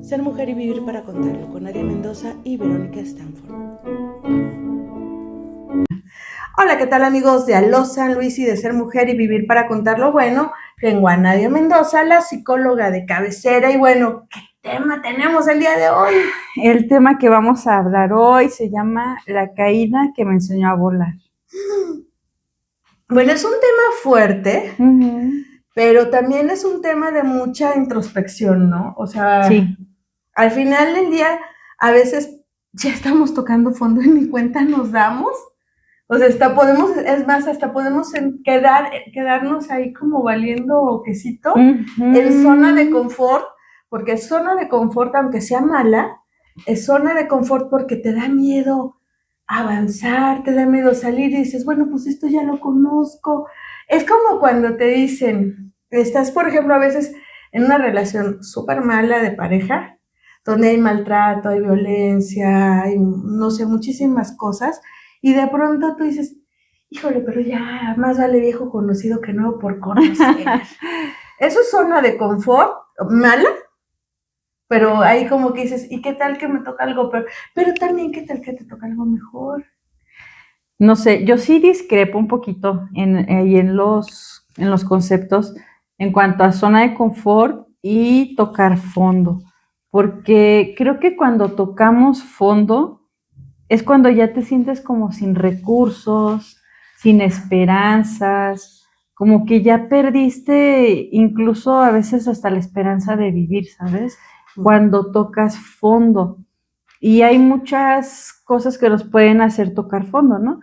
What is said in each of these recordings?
Ser mujer y vivir para contarlo, con Nadia Mendoza y Verónica Stanford. Hola, ¿qué tal amigos de Aló San Luis y de Ser Mujer y Vivir para Contarlo? Bueno, tengo a Nadia Mendoza, la psicóloga de cabecera, y bueno, ¿qué tema tenemos el día de hoy? El tema que vamos a hablar hoy se llama La caída que me enseñó a volar. Bueno, es un tema fuerte, pero también es un tema de mucha introspección, ¿no? O sea, Sí. Al final del día, a veces ya estamos tocando fondo y ni cuenta nos damos. O sea, hasta podemos quedarnos ahí como valiendo quesito en zona de confort, porque es zona de confort, aunque sea mala, es zona de confort porque te da miedo avanzar, te da miedo salir y dices, bueno, pues esto ya lo conozco. Es como cuando te dicen, estás, por ejemplo, a veces en una relación súper mala de pareja, donde hay maltrato, hay violencia, hay, no sé, muchísimas cosas, y de pronto tú dices, híjole, pero ya más vale viejo conocido que nuevo por conocer. Eso es zona de confort, mala, pero ahí como que dices, ¿y qué tal que me toca algo peor? Pero también, ¿qué tal que te toca algo mejor? No sé, yo sí discrepo un poquito en los conceptos en cuanto a zona de confort y tocar fondo, porque creo que cuando tocamos fondo es cuando ya te sientes como sin recursos, sin esperanzas, como que ya perdiste incluso a veces hasta la esperanza de vivir, ¿sabes? Cuando tocas fondo. Y hay muchas cosas que nos pueden hacer tocar fondo, ¿no?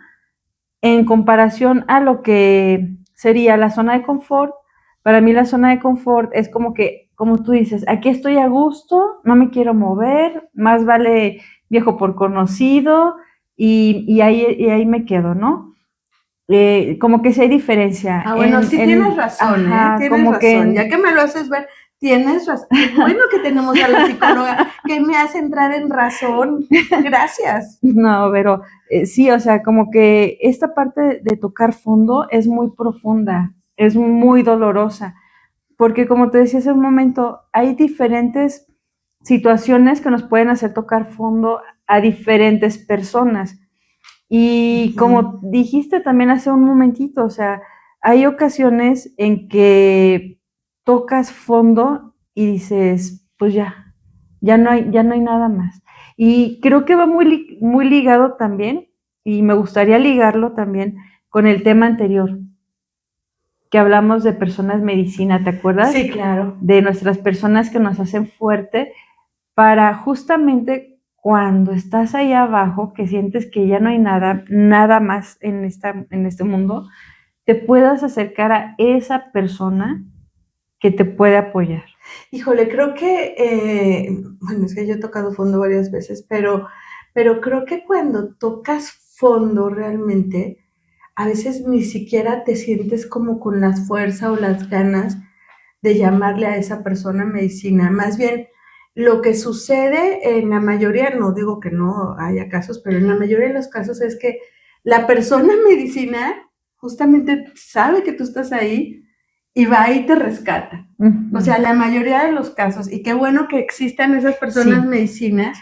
En comparación a lo que sería la zona de confort, para mí la zona de confort es como que, como tú dices, aquí estoy a gusto, no me quiero mover, más vale viejo por conocido y ahí me quedo, ¿no? Como que sí hay diferencia. Bueno, sí tienes razón, Ajá, tienes como que razón. Ya que me lo haces ver, tienes razón. Qué bueno que tenemos a la psicóloga que me hace entrar en razón. Gracias. No, pero sí, o sea, como que esta parte de tocar fondo es muy profunda, es muy dolorosa, porque como te decía hace un momento, hay diferentes situaciones que nos pueden hacer tocar fondo a diferentes personas. Y como dijiste también hace un momentito, o sea, hay ocasiones en que tocas fondo y dices, pues ya no hay nada más. Y creo que va muy ligado también, y me gustaría ligarlo también con el tema anterior, que hablamos de personas medicina, ¿te acuerdas? Sí, claro. De nuestras personas que nos hacen fuerte para justamente cuando estás ahí abajo, que sientes que ya no hay nada más en este mundo, te puedas acercar a esa persona que te puede apoyar. Híjole, creo que, bueno, es que yo he tocado fondo varias veces, pero creo que cuando tocas fondo realmente, a veces ni siquiera te sientes como con la fuerza o las ganas de llamarle a esa persona medicina. Más bien, lo que sucede en la mayoría, no digo que no haya casos, pero en la mayoría de los casos es que la persona medicina justamente sabe que tú estás ahí y va y te rescata. O sea, la mayoría de los casos, y qué bueno que existan esas personas medicina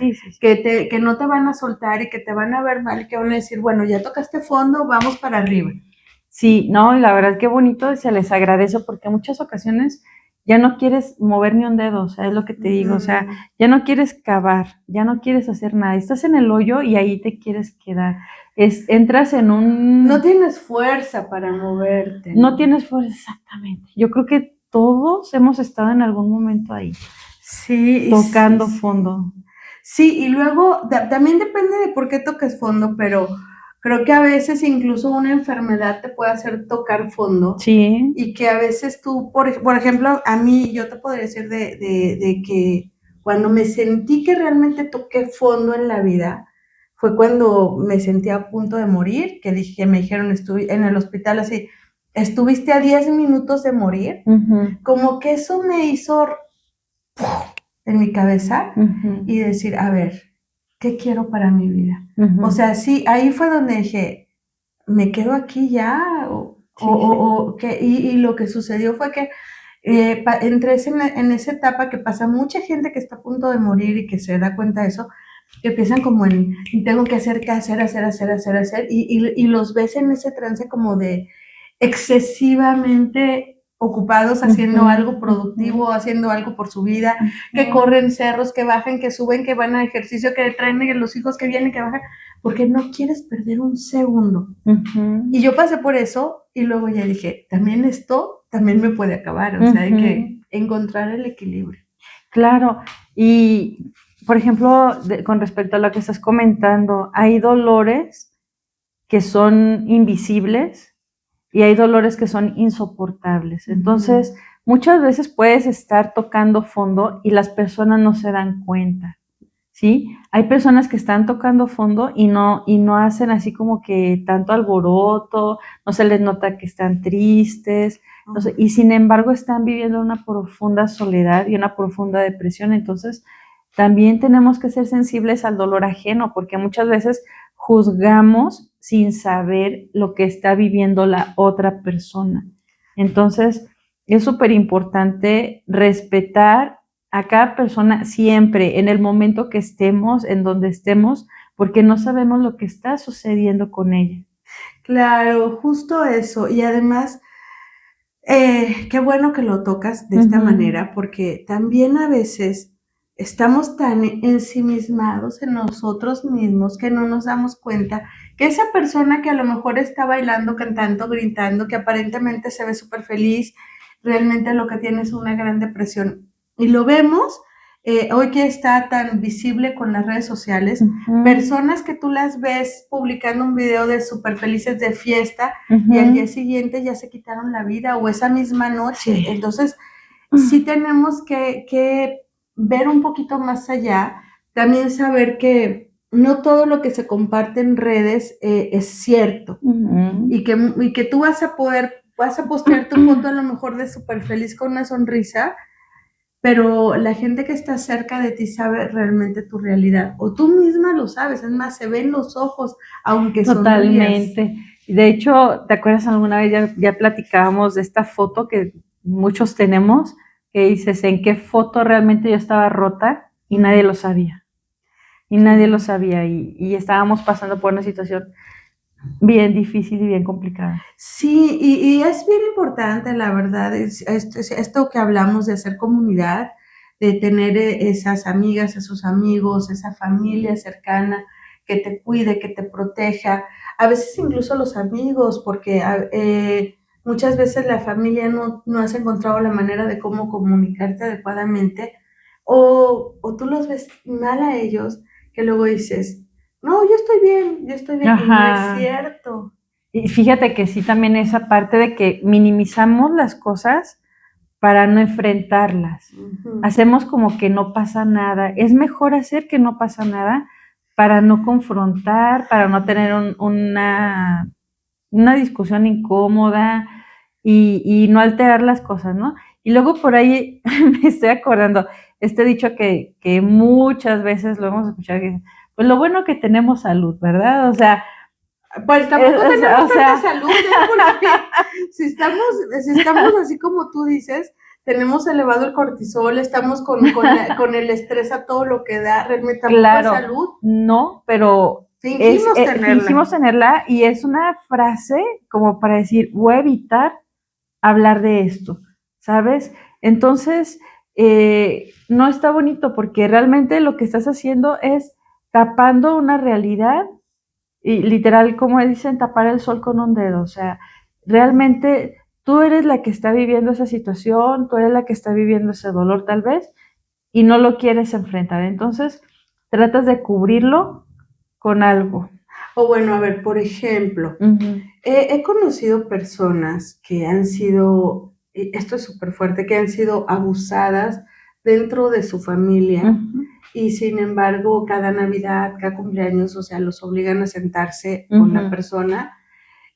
que no te van a soltar y que te van a ver mal y que van a decir, bueno, ya tocaste fondo, vamos para arriba. Sí, no, y la verdad qué bonito, se les agradece porque en muchas ocasiones ya no quieres mover ni un dedo, o sea, es lo que te digo, o sea, ya no quieres cavar, ya no quieres hacer nada, estás en el hoyo y ahí te quieres quedar. Entras en un... No tienes fuerza para moverte. No tienes fuerza, exactamente. Yo creo que todos hemos estado en algún momento ahí. Sí. Tocando sí. fondo. Sí, y luego también depende de por qué toques fondo, pero creo que a veces incluso una enfermedad te puede hacer tocar fondo. Sí. Y que a veces tú, por ejemplo, a mí, yo te podría decir de que cuando me sentí que realmente toqué fondo en la vida, fue cuando me sentí a punto de morir, que dije, me dijeron, estuve en el hospital así, estuviste a 10 minutos de morir. Como que eso me hizo en mi cabeza y decir, a ver, ¿qué quiero para mi vida? O sea, sí, ahí fue donde dije, ¿me quedo aquí ya? Y lo que sucedió fue que Entré en esa etapa que pasa mucha gente que está a punto de morir y que se da cuenta de eso, que empiezan como en, tengo que hacer, y los ves en ese trance como de excesivamente ocupados haciendo algo productivo, haciendo algo por su vida, que corren cerros, que bajan, que suben, que van a ejercicio, que traen los hijos que vienen, que bajan, porque no quieres perder un segundo. Y yo pasé por eso y luego ya dije, también esto también me puede acabar, o sea, hay que encontrar el equilibrio. Claro, y por ejemplo, con respecto a lo que estás comentando, hay dolores que son invisibles y hay dolores que son insoportables. Entonces, muchas veces puedes estar tocando fondo y las personas no se dan cuenta, ¿sí? Hay personas que están tocando fondo y no hacen así como que tanto alboroto, no se les nota que están tristes, y sin embargo están viviendo una profunda soledad y una profunda depresión. Entonces, también tenemos que ser sensibles al dolor ajeno, porque muchas veces juzgamos sin saber lo que está viviendo la otra persona. Entonces, es súper importante respetar a cada persona siempre, en el momento que estemos, en donde estemos, porque no sabemos lo que está sucediendo con ella. Claro, justo eso. Y además, qué bueno que lo tocas de esta manera, porque también a veces estamos tan ensimismados en nosotros mismos que no nos damos cuenta que esa persona que a lo mejor está bailando, cantando, gritando, que aparentemente se ve súper feliz, realmente lo que tiene es una gran depresión. Y lo vemos hoy que está tan visible con las redes sociales, personas que tú las ves publicando un video de súper felices de fiesta y al día siguiente ya se quitaron la vida o esa misma noche. Sí. Entonces, sí tenemos que ver un poquito más allá, también saber que no todo lo que se comparte en redes es cierto y que tú vas a postear tu foto a lo mejor de súper feliz con una sonrisa, pero la gente que está cerca de ti sabe realmente tu realidad, o tú misma lo sabes, es más, se ven los ojos, aunque totalmente. Sonrías. De hecho, ¿te acuerdas alguna vez ya platicábamos de esta foto que muchos tenemos, que dices, ¿en qué foto realmente yo estaba rota? Y nadie lo sabía. Y nadie lo sabía, y estábamos pasando por una situación bien difícil y bien complicada. Sí, y es bien importante, la verdad, esto que hablamos de hacer comunidad, de tener esas amigas, esos amigos, esa familia cercana que te cuide, que te proteja, a veces incluso los amigos, porque muchas veces la familia no has encontrado la manera de cómo comunicarte adecuadamente, o tú los ves mal a ellos, que luego dices, no, yo estoy bien, Ajá. y no es cierto. Y fíjate que sí, también esa parte de que minimizamos las cosas para no enfrentarlas. Hacemos como que no pasa nada. Es mejor hacer que no pasa nada para no confrontar, para no tener una discusión incómoda y no alterar las cosas, ¿no? Y luego por ahí me estoy acordando, este dicho que muchas veces lo hemos escuchado, que pues lo bueno que tenemos salud, ¿verdad? O sea, pues tampoco tenemos tanta salud, porque si estamos así como tú dices, tenemos elevado el cortisol, estamos con el estrés a todo lo que da, realmente tampoco claro, es salud. No, pero fingimos tenerla y es una frase como para decir, voy a evitar hablar de esto, ¿sabes? Entonces, no está bonito porque realmente lo que estás haciendo es tapando una realidad y literal, como dicen, tapar el sol con un dedo. O sea, realmente tú eres la que está viviendo esa situación, tú eres la que está viviendo ese dolor tal vez y no lo quieres enfrentar. Entonces, tratas de cubrirlo con algo. O bueno, a ver, por ejemplo, he conocido personas que han sido, esto es súper fuerte, que han sido abusadas dentro de su familia y sin embargo cada Navidad, cada cumpleaños, o sea, los obligan a sentarse con la persona.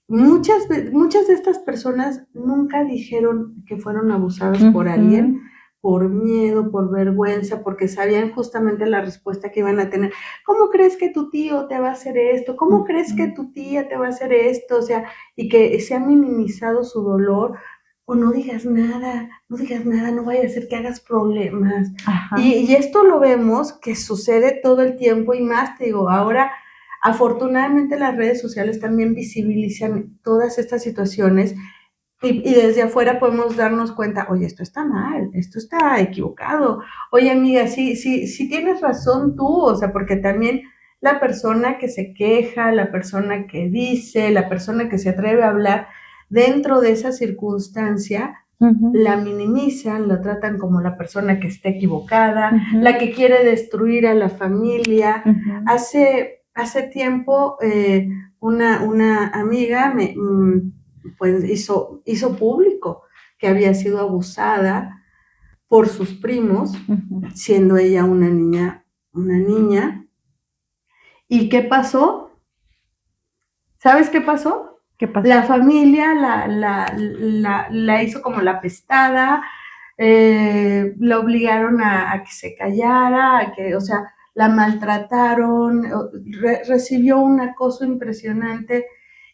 Muchas de estas personas nunca dijeron que fueron abusadas por alguien, por miedo, por vergüenza, porque sabían justamente la respuesta que iban a tener. ¿Cómo crees que tu tío te va a hacer esto? ¿Cómo crees que tu tía te va a hacer esto? O sea, y que se ha minimizado su dolor o no digas nada, no digas nada, no vaya a ser que hagas problemas. Ajá. Y esto lo vemos que sucede todo el tiempo y más, te digo, ahora afortunadamente las redes sociales también visibilizan todas estas situaciones y desde afuera podemos darnos cuenta, oye, esto está mal, esto está equivocado. Oye, amiga, sí tienes razón tú, o sea, porque también la persona que se queja, la persona que dice, la persona que se atreve a hablar dentro de esa circunstancia, la minimizan, la tratan como la persona que está equivocada, la que quiere destruir a la familia. Hace tiempo una amiga pues hizo público que había sido abusada por sus primos, siendo ella una niña. ¿Y qué pasó? ¿Sabes qué pasó? ¿Qué pasó? La familia la hizo como la pestada, la obligaron a que se callara, o sea, la maltrataron, recibió un acoso impresionante.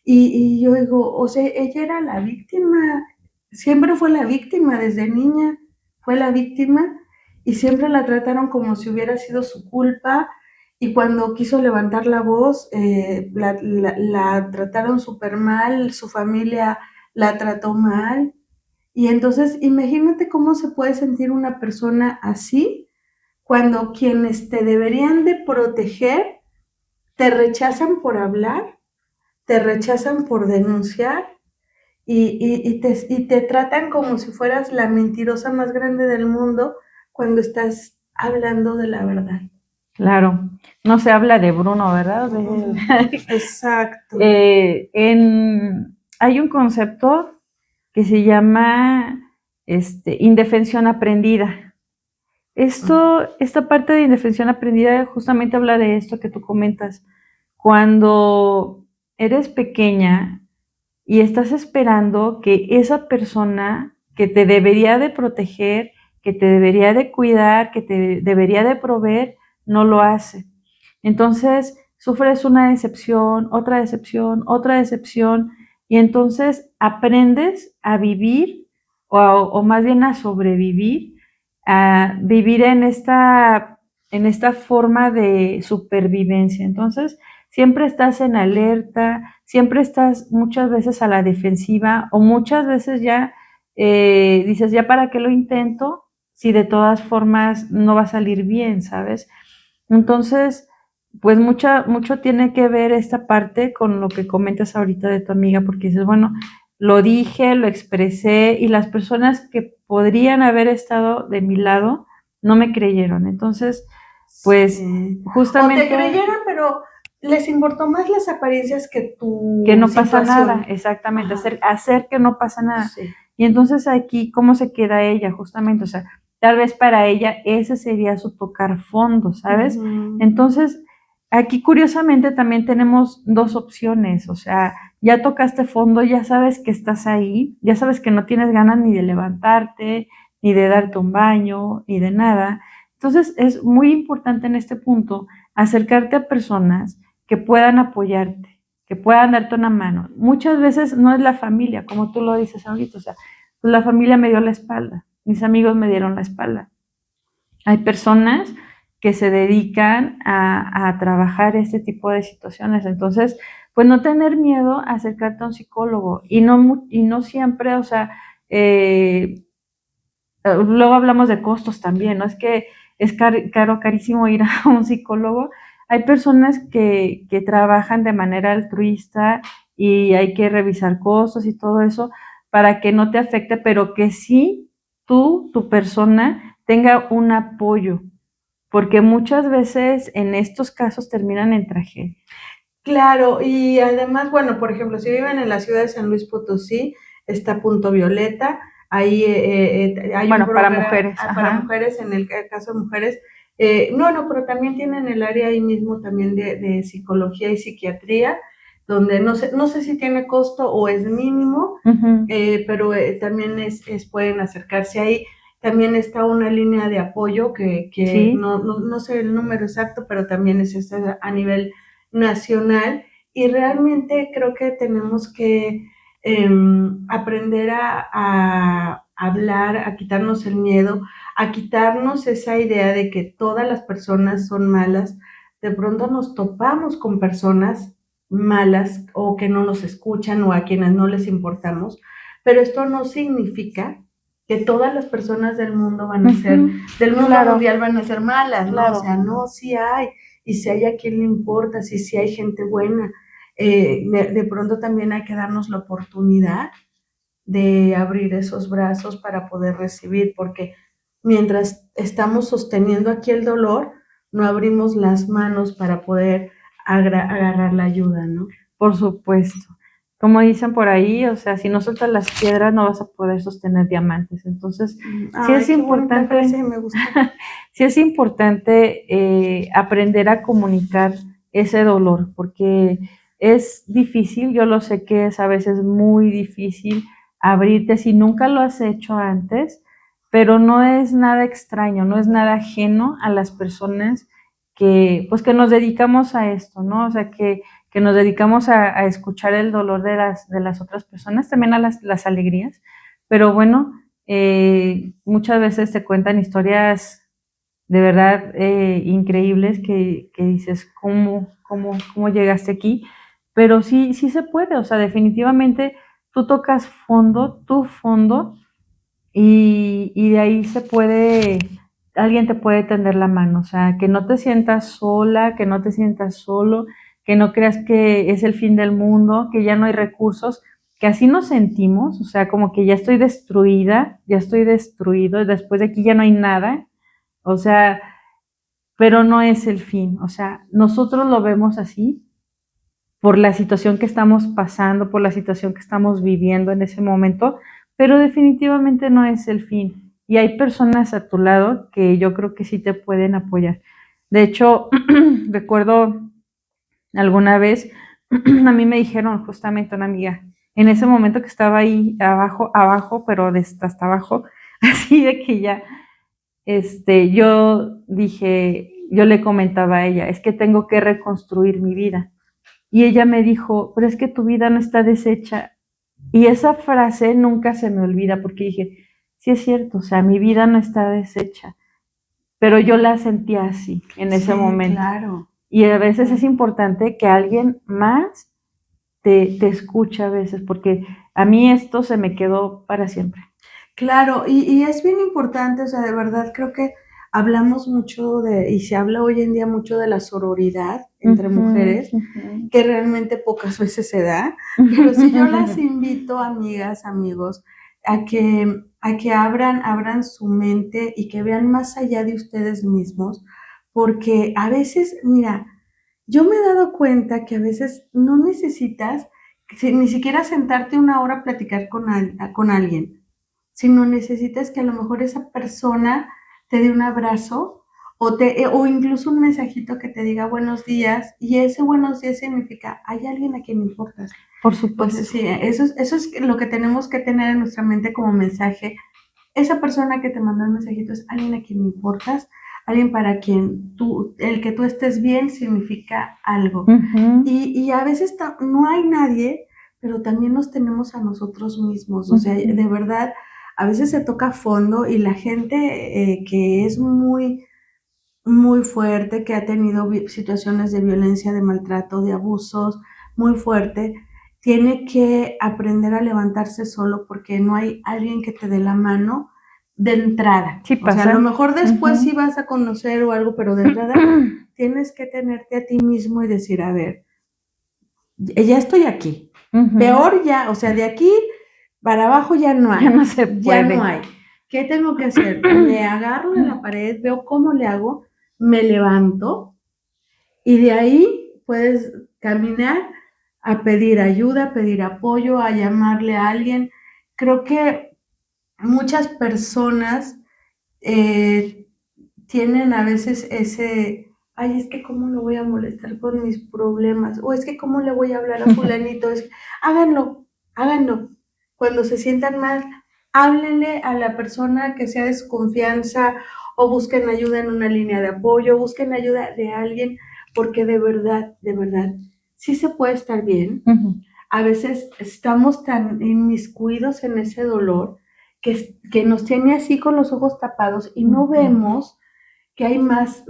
Y yo digo, o sea, ella era la víctima, siempre fue la víctima, desde niña fue la víctima y siempre la trataron como si hubiera sido su culpa y cuando quiso levantar la voz, la trataron súper mal, su familia la trató mal. Y entonces, imagínate cómo se puede sentir una persona así cuando quienes te deberían de proteger te rechazan por hablar, te rechazan por denunciar y te tratan como si fueras la mentirosa más grande del mundo cuando estás hablando de la verdad. Claro, no se habla de Bruno, ¿verdad? Exacto. Hay un concepto que se llama indefensión aprendida. Esta parte de indefensión aprendida justamente habla de esto que tú comentas. Cuando eres pequeña y estás esperando que esa persona que te debería de proteger, que te debería de cuidar, que te debería de proveer, no lo hace. Entonces sufres una decepción, otra decepción, y entonces aprendes a vivir o más bien a sobrevivir, a vivir en esta forma de supervivencia. Entonces siempre estás en alerta, siempre estás muchas veces a la defensiva o muchas veces ya dices, ya para qué lo intento si de todas formas no va a salir bien, ¿sabes? Entonces, pues mucho tiene que ver esta parte con lo que comentas ahorita de tu amiga, porque dices, bueno, lo dije, lo expresé y las personas que podrían haber estado de mi lado no me creyeron. Entonces, pues justamente... O te creyeron, pero les importó más las apariencias que tu que no situación. pasa nada, exactamente, hacer que no pasa nada. Sí. Y entonces aquí, ¿cómo se queda ella? Justamente, o sea, tal vez para ella ese sería su tocar fondo, ¿sabes? Entonces, aquí curiosamente también tenemos dos opciones, o sea, ya tocaste fondo, ya sabes que estás ahí, ya sabes que no tienes ganas ni de levantarte, ni de darte un baño, ni de nada. Entonces, es muy importante en este punto acercarte a personas que puedan apoyarte, que puedan darte una mano. Muchas veces no es la familia, como tú lo dices ahorita, o sea, pues la familia me dio la espalda, mis amigos me dieron la espalda. Hay personas que se dedican a trabajar este tipo de situaciones, entonces, pues no tener miedo a acercarte a un psicólogo y no siempre, o sea, luego hablamos de costos también, ¿no? Es que es carísimo ir a un psicólogo. Hay personas que trabajan de manera altruista y hay que revisar costos y todo eso para que no te afecte, pero que sí tu persona, tenga un apoyo, porque muchas veces en estos casos terminan en tragedia. Claro, y además, bueno, por ejemplo, si viven en la ciudad de San Luis Potosí, está Punto Violeta, ahí hay bueno, un para mujeres. para mujeres, en el caso de mujeres, no, pero también tienen el área ahí mismo también de psicología y psiquiatría, donde no sé si tiene costo o es mínimo, pero también pueden acercarse ahí. También está una línea de apoyo que ¿sí? No sé el número exacto, pero también es a nivel nacional y realmente creo que tenemos que aprender a hablar, a quitarnos el miedo, a quitarnos esa idea de que todas las personas son malas. De pronto nos topamos con personas malas o que no nos escuchan o a quienes no les importamos, pero esto no significa que todas las personas del mundo van a ser, del mundo mundial van a ser malas, ¿no? Claro. O sea, no, sí hay, y si hay a quien le importa, si hay gente buena. De pronto también hay que darnos la oportunidad de abrir esos brazos para poder recibir, porque mientras estamos sosteniendo aquí el dolor, no abrimos las manos para poder agarrar la ayuda, ¿no? Por supuesto. Como dicen por ahí, o sea, si no sueltas las piedras no vas a poder sostener diamantes. Entonces, sí es importante, frase, me gusta. sí es importante aprender a comunicar ese dolor, porque es difícil, yo lo sé que es a veces muy difícil abrirte si nunca lo has hecho antes, pero no es nada extraño, no es nada ajeno a las personas que, pues, que nos dedicamos a esto, ¿no? O sea, que nos dedicamos a escuchar el dolor de las otras personas, también a las alegrías, pero bueno, muchas veces te cuentan historias de verdad increíbles que dices, ¿cómo llegaste aquí? Pero sí se puede, o sea, definitivamente tú tocas fondo, tu fondo, y de ahí alguien te puede tender la mano, o sea, que no te sientas sola, que no te sientas solo, que no creas que es el fin del mundo, que ya no hay recursos, que así nos sentimos, o sea, como que ya estoy destruida, ya estoy destruido, después de aquí ya no hay nada, o sea, pero no es el fin, o sea, nosotros lo vemos así por la situación que estamos pasando, por la situación que estamos viviendo en ese momento, pero definitivamente no es el fin. Y hay personas a tu lado que yo creo que sí te pueden apoyar. De hecho, recuerdo alguna vez, a mí me dijeron justamente una amiga, en ese momento que estaba ahí abajo, pero hasta abajo, así de que ya, yo le comentaba a ella, es que tengo que reconstruir mi vida. Y ella me dijo, pero es que tu vida no está deshecha. Y esa frase nunca se me olvida porque dije, sí es cierto, o sea, mi vida no está deshecha, pero yo la sentía así en ese momento. Claro. Y a veces es importante que alguien más te escuche a veces, porque a mí esto se me quedó para siempre. Claro, y es bien importante, o sea, de verdad creo que hablamos mucho y se habla hoy en día mucho de la sororidad entre mujeres, que realmente pocas veces se da, pero sí yo las invito, amigas, amigos, a que abran su mente y que vean más allá de ustedes mismos, porque a veces, mira, yo me he dado cuenta que a veces no necesitas ni siquiera sentarte una hora a platicar con alguien, sino necesitas que a lo mejor esa persona te dé un abrazo o incluso un mensajito que te diga buenos días, y ese buenos días significa hay alguien a quien importas. Por supuesto. Entonces, sí, eso es lo que tenemos que tener en nuestra mente como mensaje. Esa persona que te mandó el mensajito es alguien a quien importas, alguien para quien el que tú estés bien significa algo. Y a veces no hay nadie, pero también nos tenemos a nosotros mismos. O sea, de verdad, a veces se toca a fondo y la gente que es muy, muy fuerte, que ha tenido situaciones de violencia, de maltrato, de abusos, muy fuerte, tiene que aprender a levantarse solo porque no hay alguien que te dé la mano de entrada. Sí pasa. O sea, a lo mejor después sí vas a conocer o algo, pero de entrada tienes que tenerte a ti mismo y decir, a ver, ya estoy aquí. Peor ya, o sea, de aquí para abajo ya no hay. Ya no se puede. Ya no hay. ¿Qué tengo que hacer? Me agarro de la pared, veo cómo le hago, me levanto y de ahí puedes caminar a pedir ayuda, a pedir apoyo, a llamarle a alguien. Creo que muchas personas tienen a veces ay, es que cómo lo voy a molestar con mis problemas, o es que cómo le voy a hablar a fulanito, háganlo. Cuando se sientan mal, háblenle a la persona que sea de su confianza, o busquen ayuda en una línea de apoyo, busquen ayuda de alguien, porque de verdad, sí se puede estar bien. a veces estamos tan inmiscuidos en ese dolor que nos tiene así con los ojos tapados y no vemos que hay más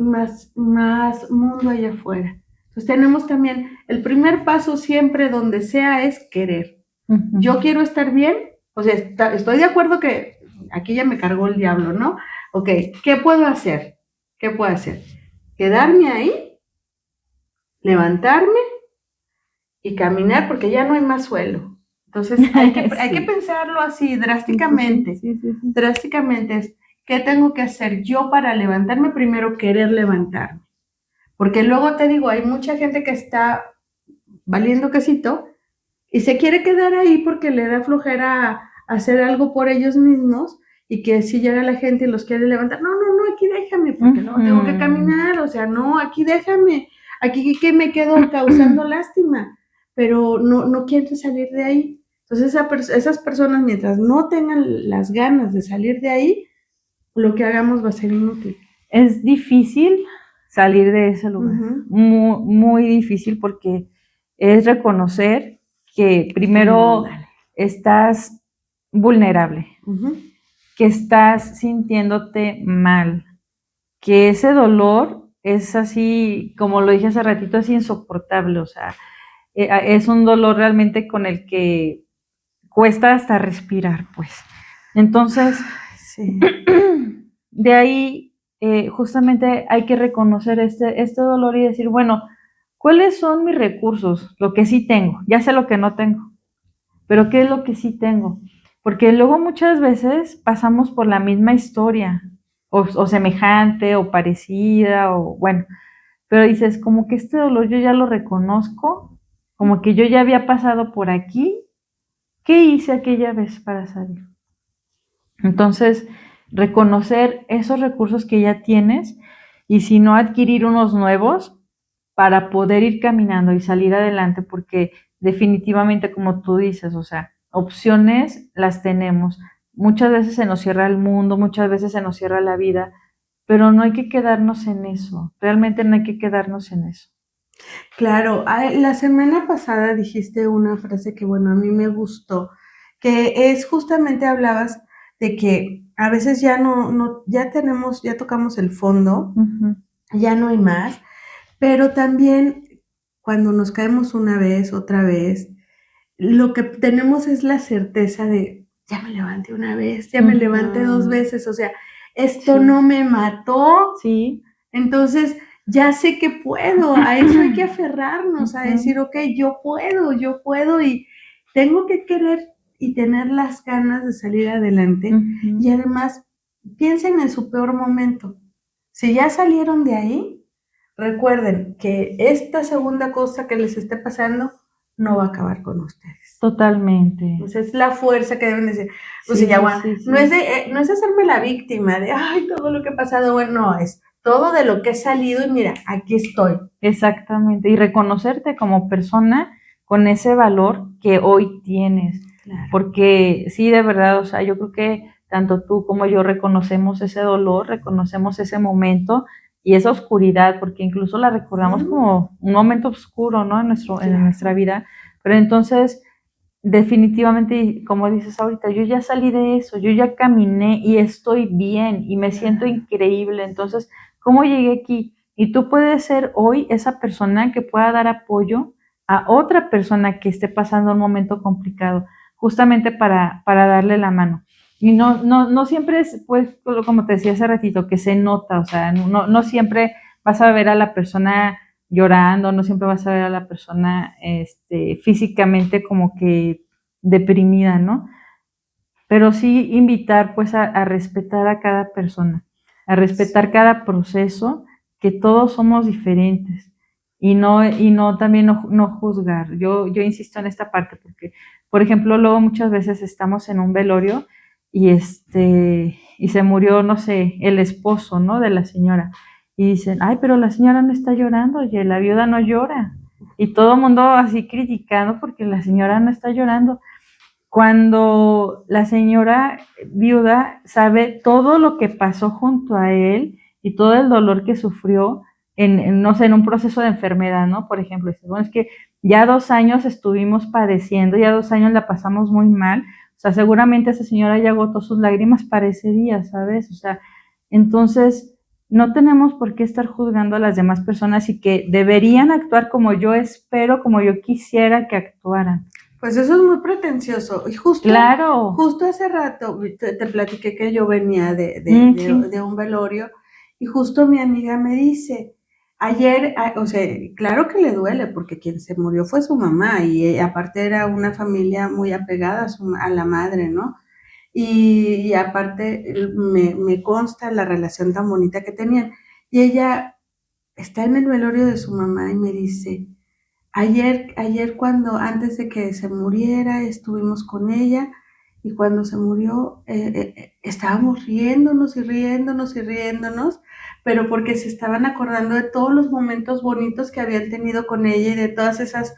mundo allá afuera. Entonces tenemos también, el primer paso siempre donde sea es querer. Yo quiero estar bien, o sea, estoy de acuerdo que aquí ya me cargó el diablo, ¿no? Ok, ¿qué puedo hacer? ¿Qué puedo hacer? Quedarme ahí, levantarme y caminar porque ya no hay más suelo. Entonces hay que pensarlo así drásticamente. Sí. Drásticamente es, ¿qué tengo que hacer yo para levantarme? Primero querer levantarme. Porque luego te digo, hay mucha gente que está valiendo quesito y se quiere quedar ahí porque le da flojera hacer algo por ellos mismos y que si llega la gente y los quiere levantar, no, aquí déjame porque luego tengo que caminar, o sea, no, aquí déjame, aquí que me quedo causando lástima, pero no quieren salir de ahí. Entonces esas personas, mientras no tengan las ganas de salir de ahí, lo que hagamos va a ser inútil. Es difícil salir de ese lugar, muy, muy difícil, porque es reconocer que primero estás vulnerable, que estás sintiéndote mal, que ese dolor es así, como lo dije hace ratito, es insoportable, o sea, es un dolor realmente con el que cuesta hasta respirar, pues. Entonces, sí. De ahí justamente hay que reconocer este dolor y decir, bueno, ¿cuáles son mis recursos? Lo que sí tengo, ya sé lo que no tengo, pero ¿qué es lo que sí tengo? Porque luego muchas veces pasamos por la misma historia, o semejante, o parecida, o bueno, pero dices, como que este dolor yo ya lo reconozco, como que yo ya había pasado por aquí, ¿qué hice aquella vez para salir? Entonces, reconocer esos recursos que ya tienes y si no, adquirir unos nuevos para poder ir caminando y salir adelante, porque definitivamente, como tú dices, o sea, opciones las tenemos. Muchas veces se nos cierra el mundo, muchas veces se nos cierra la vida, pero no hay que quedarnos en eso, realmente no hay que quedarnos en eso. Claro, la semana pasada dijiste una frase que, bueno, a mí me gustó, que es justamente hablabas de que a veces ya ya tocamos el fondo, ya no hay más, pero también cuando nos caemos una vez, otra vez, lo que tenemos es la certeza de, ya me levanté una vez, ya me levanté dos veces, o sea, esto no me mató. Sí. Entonces, ya sé que puedo, a eso hay que aferrarnos, a decir, ok, yo puedo y tengo que querer y tener las ganas de salir adelante. Y además, piensen en su peor momento. Si ya salieron de ahí, recuerden que esta segunda cosa que les esté pasando no va a acabar con ustedes. Totalmente. Entonces, es la fuerza que deben decir. Pues no es hacerme la víctima de, ay, todo lo que ha pasado, bueno, no, es todo de lo que he salido y mira, aquí estoy. Exactamente, y reconocerte como persona con ese valor que hoy tienes. Claro. Porque sí, de verdad, o sea, yo creo que tanto tú como yo reconocemos ese dolor, reconocemos ese momento y esa oscuridad, porque incluso la recordamos como un momento oscuro, ¿no? En nuestra vida. Pero entonces, definitivamente, como dices ahorita, yo ya salí de eso, yo ya caminé y estoy bien y me siento increíble. Entonces, ¿cómo llegué aquí? Y tú puedes ser hoy esa persona que pueda dar apoyo a otra persona que esté pasando un momento complicado, justamente para darle la mano. Y no siempre es, pues, como te decía hace ratito, que se nota, o sea, no siempre vas a ver a la persona llorando, no siempre vas a ver a la persona físicamente como que deprimida, ¿no? Pero sí invitar pues a respetar a cada persona, a respetar cada proceso, que todos somos diferentes y no también no juzgar. Yo insisto en esta parte porque, por ejemplo, luego muchas veces estamos en un velorio y se murió, no sé, el esposo, ¿no? De la señora. Y dicen, ay, pero la señora no está llorando, oye, la viuda no llora. Y todo el mundo así criticando porque la señora no está llorando. Cuando la señora viuda sabe todo lo que pasó junto a él y todo el dolor que sufrió no sé, en un proceso de enfermedad, ¿no? Por ejemplo, bueno, es que ya 2 años estuvimos padeciendo, ya 2 años la pasamos muy mal. O sea, seguramente esa señora ya agotó sus lágrimas para ese día, ¿sabes? O sea, entonces no tenemos por qué estar juzgando a las demás personas y que deberían actuar como yo espero, como yo quisiera que actuaran. Pues eso es muy pretencioso. Y Claro. justo hace rato te platiqué que yo venía Sí. de un velorio y justo mi amiga me dice, ayer, o sea, claro que le duele porque quien se murió fue su mamá y aparte era una familia muy apegada a la madre, ¿no? Y aparte me consta la relación tan bonita que tenían. Y ella está en el velorio de su mamá y me dice, ayer cuando, antes de que se muriera, estuvimos con ella y cuando se murió estábamos riéndonos y riéndonos y riéndonos, pero porque se estaban acordando de todos los momentos bonitos que habían tenido con ella y de todas esas,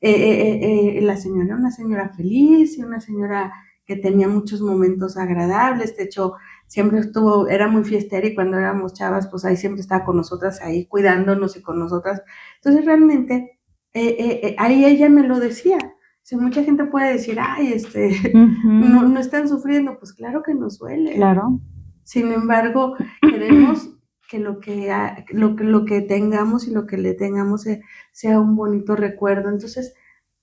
la señora era una señora feliz y una señora que tenía muchos momentos agradables, de hecho siempre era muy fiestera y cuando éramos chavas, pues ahí siempre estaba con nosotras, ahí cuidándonos y con nosotras. Entonces realmente ahí ella me lo decía. Si mucha gente puede decir, ay, no están sufriendo, pues claro que nos duele. Claro. Sin embargo, queremos que lo que tengamos y lo que le tengamos sea un bonito recuerdo. Entonces,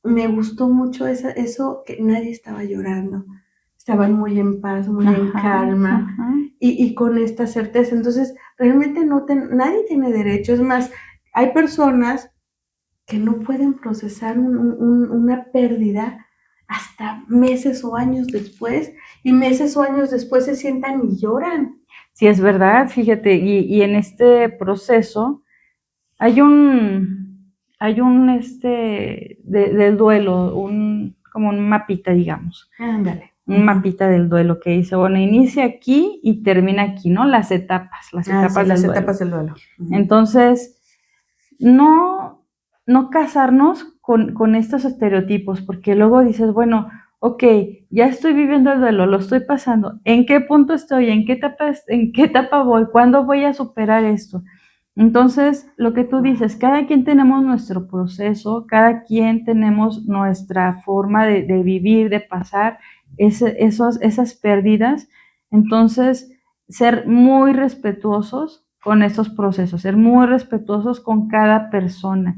me gustó mucho eso que nadie estaba llorando. Estaban muy en paz, muy en calma y con esta certeza. Entonces, realmente nadie tiene derecho. Es más, hay personas que no pueden procesar una pérdida hasta meses o años después, y meses o años después se sientan y lloran. Sí, es verdad, fíjate, y en este proceso hay del duelo, como un mapita, digamos. Ándale. Un mapita del duelo que dice, bueno, inicia aquí y termina aquí, ¿no? Las etapas Sí, del duelo. etapas del duelo. Entonces, no casarnos con estos estereotipos, porque luego dices, bueno, ok, ya estoy viviendo el duelo, lo estoy pasando, ¿en qué punto estoy? ¿En qué etapa voy? ¿Cuándo voy a superar esto? Entonces, lo que tú dices, cada quien tenemos nuestro proceso, cada quien tenemos nuestra forma de vivir, de pasar esas pérdidas. Entonces, ser muy respetuosos con estos procesos, ser muy respetuosos con cada persona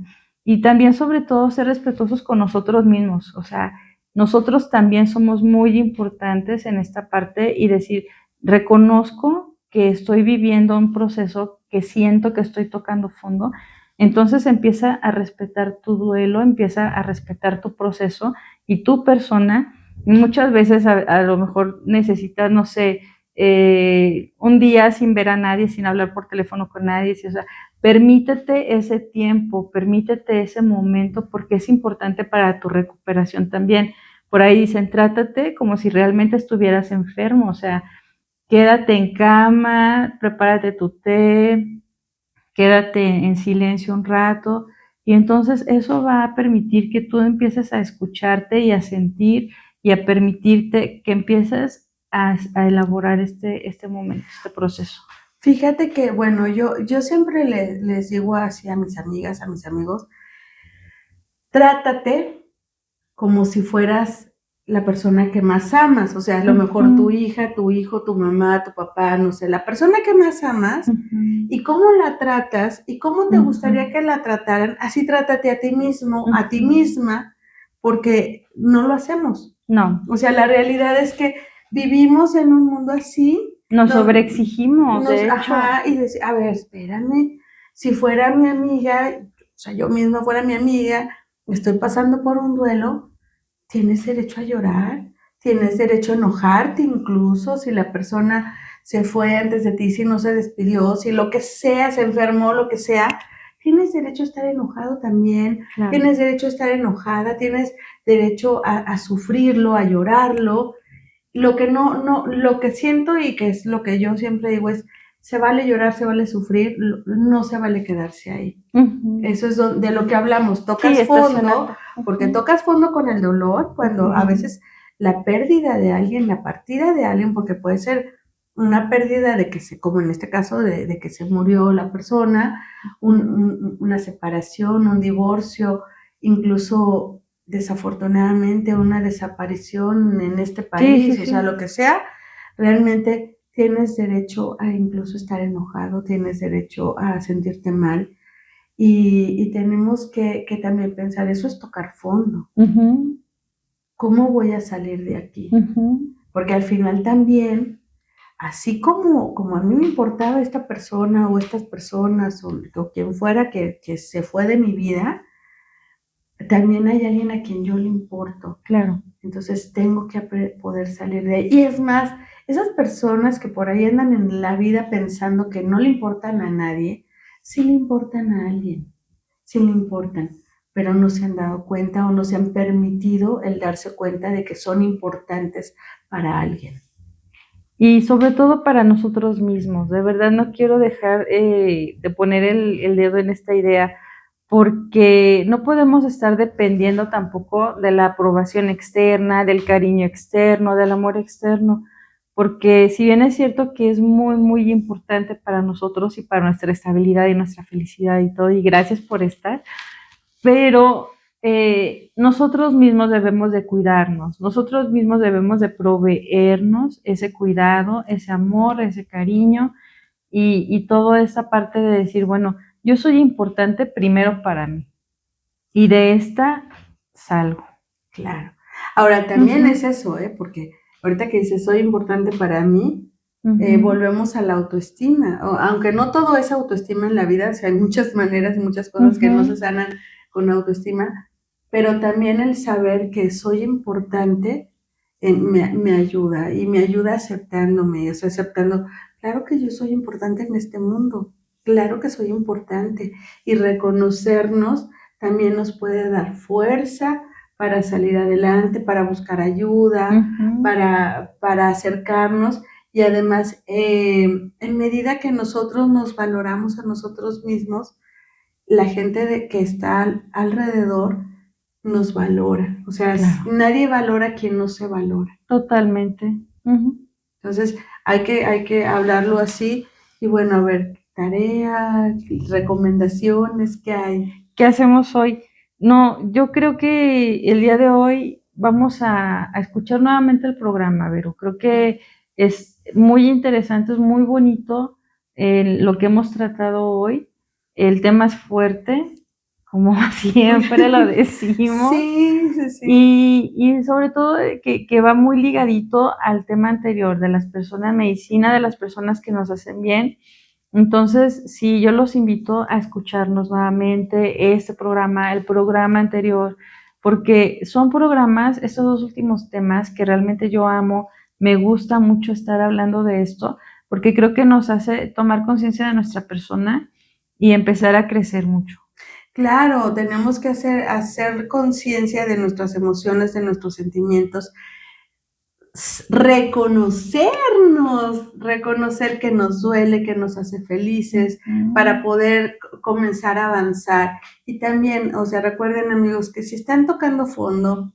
y también sobre todo ser respetuosos con nosotros mismos. O sea, nosotros también somos muy importantes en esta parte y decir, reconozco que estoy viviendo un proceso, que siento que estoy tocando fondo. Entonces empieza a respetar tu duelo, empieza a respetar tu proceso y tu persona. Y muchas veces a lo mejor necesitas, no sé, un día sin ver a nadie, sin hablar por teléfono con nadie, o sea, permítete ese tiempo, permítete ese momento, porque es importante para tu recuperación también. Por ahí dicen, trátate como si realmente estuvieras enfermo, o sea, quédate en cama, prepárate tu té, quédate en silencio un rato, y entonces eso va a permitir que tú empieces a escucharte y a sentir y a permitirte que empieces a elaborar este momento, este proceso. Fíjate que, bueno, yo siempre les digo así a mis amigas, a mis amigos, trátate como si fueras la persona que más amas, o sea, a lo mejor tu hija, tu hijo, tu mamá, tu papá, no sé, la persona que más amas, y cómo la tratas y cómo te gustaría que la trataran, así trátate a ti mismo, a ti misma, porque no lo hacemos. No. O sea, la realidad es que vivimos en un mundo así. Nos sobreexigimos, de hecho. Ajá, y decir, a ver, espérame, si fuera mi amiga, o sea, yo misma fuera mi amiga, estoy pasando por un duelo, tienes derecho a llorar, tienes derecho a enojarte incluso si la persona se fue antes de ti, si no se despidió, si lo que sea, se enfermó, lo que sea, tienes derecho a estar enojado también, claro. Tienes derecho a estar enojada, tienes derecho a sufrirlo, a llorarlo. Lo que lo que siento y que es lo que yo siempre digo es, se vale llorar, se vale sufrir, no se vale quedarse ahí. Eso es de lo que hablamos, tocas fondo, porque tocas fondo con el dolor, cuando a veces la pérdida de alguien, la partida de alguien, porque puede ser una pérdida de como en este caso, de que se murió la persona, una separación, un divorcio, incluso desafortunadamente una desaparición en este país, sí, o sea, sí. lo que sea, realmente tienes derecho a incluso estar enojado, tienes derecho a sentirte mal y tenemos que también pensar, eso es tocar fondo. Ujú, ¿Cómo voy a salir de aquí? ujú, Porque al final también, así como a mí me importaba esta persona o estas personas o quien fuera que se fue de mi vida, también hay alguien a quien yo le importo. claro. Entonces tengo que poder salir de ahí. Y es más, esas personas que por ahí andan en la vida pensando que no le importan a nadie, sí le importan a alguien, sí le importan, pero no se han dado cuenta o no se han permitido el darse cuenta de que son importantes para alguien. Y sobre todo para nosotros mismos. De verdad no quiero dejar de poner el dedo en esta idea porque no podemos estar dependiendo tampoco de la aprobación externa, del cariño externo, del amor externo, porque si bien es cierto que es muy, muy importante para nosotros y para nuestra estabilidad y nuestra felicidad y todo, y gracias por estar, pero nosotros mismos debemos de cuidarnos, nosotros mismos debemos de proveernos ese cuidado, ese amor, ese cariño y toda esa parte de decir, bueno, yo soy importante primero para mí y de esta salgo. Claro. Ahora también es Ujú, eso, porque ahorita que dices soy importante para mí, ujú, volvemos a la autoestima. Aunque no todo es autoestima en la vida, o sea, hay muchas maneras, muchas cosas que no se ujú, sanan con autoestima, pero también el saber que soy importante me ayuda y me ayuda aceptándome, o sea, aceptando, claro que yo soy importante en este mundo, claro que soy importante y reconocernos también nos puede dar fuerza para salir adelante, para buscar ayuda, ujú, para acercarnos y además en medida que nosotros nos valoramos a nosotros mismos, la gente que está alrededor nos valora. O sea, claro, nadie valora a quien no se valora. totalmente. Ujú. Entonces hay que hablarlo así y bueno, a ver, tareas, recomendaciones que hay. ¿Qué hacemos hoy? No, yo creo que el día de hoy vamos a escuchar nuevamente el programa, Vero. Creo que es muy interesante, es muy bonito lo que hemos tratado hoy. El tema es fuerte, como siempre lo decimos, Sí, sí, sí. y sobre todo que va muy ligadito al tema anterior de las personas medicina, de las personas que nos hacen bien. Entonces, sí, yo los invito a escucharnos nuevamente este programa, el programa anterior, porque son programas, estos dos últimos temas que realmente yo amo, me gusta mucho estar hablando de esto, porque creo que nos hace tomar conciencia de nuestra persona y empezar a crecer mucho. Claro, tenemos que hacer conciencia de nuestras emociones, de nuestros sentimientos, reconocer que nos duele, que nos hace felices, para Ujú. poder comenzar a avanzar. Y también, o sea, recuerden amigos que si están tocando fondo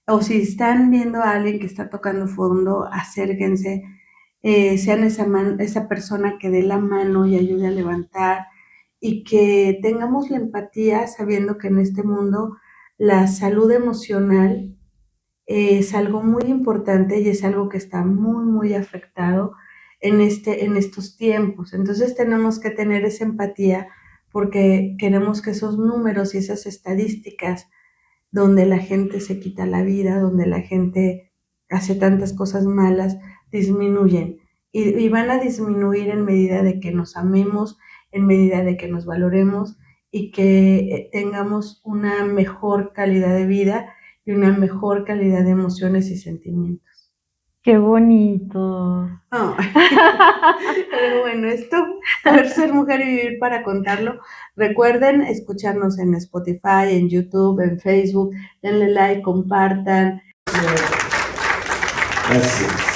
o si están viendo a alguien que está tocando fondo, acérquense, sean esa persona que dé la mano y ayude a levantar y que tengamos la empatía sabiendo que en este mundo la salud emocional es algo muy importante y es algo que está muy, muy afectado en estos tiempos. Entonces tenemos que tener esa empatía porque queremos que esos números y esas estadísticas donde la gente se quita la vida, donde la gente hace tantas cosas malas, disminuyen. Y van a disminuir en medida de que nos amemos, en medida de que nos valoremos y que tengamos una mejor calidad de vida y una mejor calidad de emociones y sentimientos. Qué bonito. Oh. Pero bueno, esto por ser mujer y vivir para contarlo. Recuerden escucharnos en Spotify, en YouTube, en Facebook. Denle like, compartan. Gracias.